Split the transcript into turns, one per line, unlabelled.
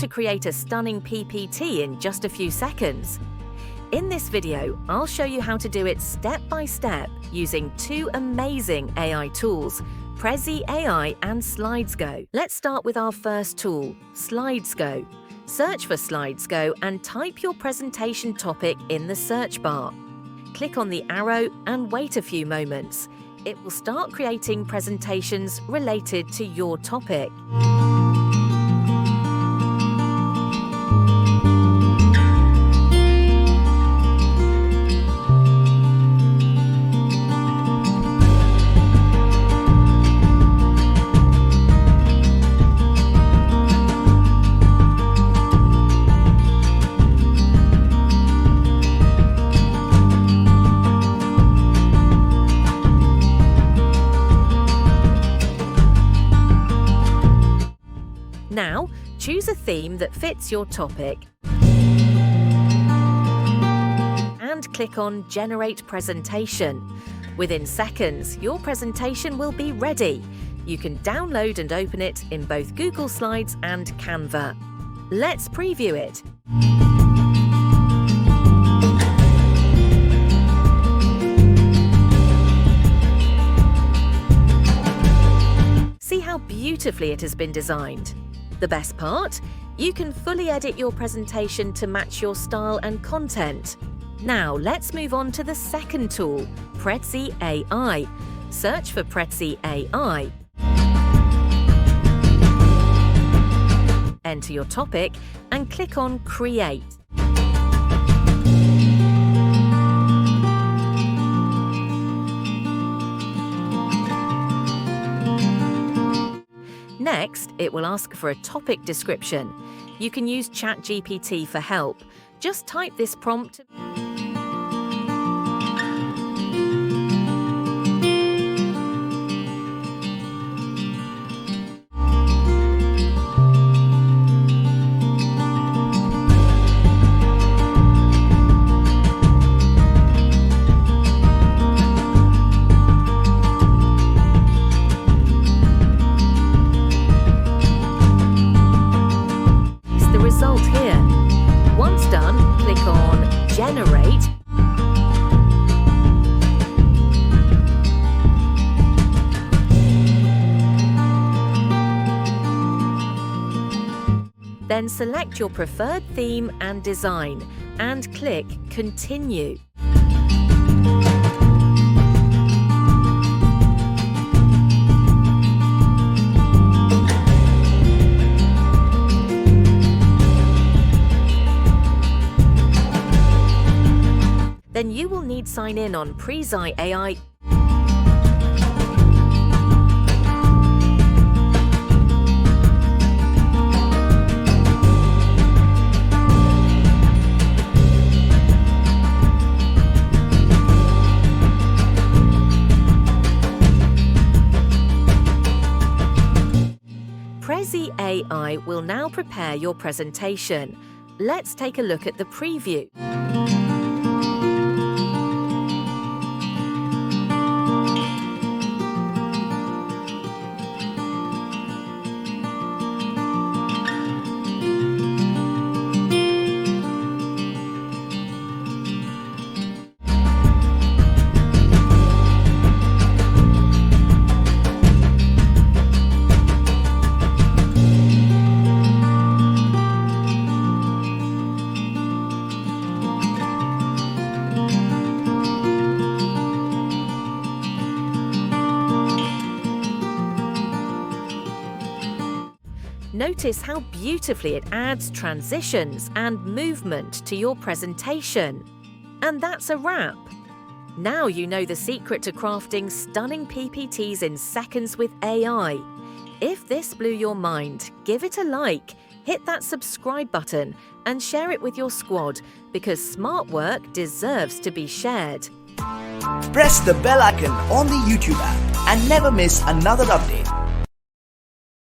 to create a stunning PPT in just a few seconds? In this video, I'll show you how to do it step by step using two amazing AI tools, Prezi AI and Slidesgo. Let's start with our first tool, Slidesgo. Search for Slidesgo and type your presentation topic in the search bar. Click on the arrow and wait a few moments. It will start creating presentations related to your topic. Now, choose a theme that fits your topic and click on Generate Presentation. Within seconds, your presentation will be ready. You can download and open it in both Google Slides and Canva. Let's preview it. See how beautifully it has been designed. The best part? You can fully edit your presentation to match your style and content. Now let's move on to the second tool, Prezi AI. Search for Prezi AI. Enter your topic and click on Create. Next, it will ask for a topic description. You can use ChatGPT for help. Just type this prompt. Result here. Once done, click on Generate. Then select your preferred theme and design and click Continue. Then you will need sign in on Prezi AI. Prezi AI will now prepare your presentation. Let's take a look at the preview. Notice how beautifully it adds transitions and movement to your presentation. And that's a wrap. Now you know the secret to crafting stunning PPTs in seconds with AI. If this blew your mind, give it a like, hit that subscribe button and share it with your squad because smart work deserves to be shared.
Press the bell icon on the YouTube app and never miss another update.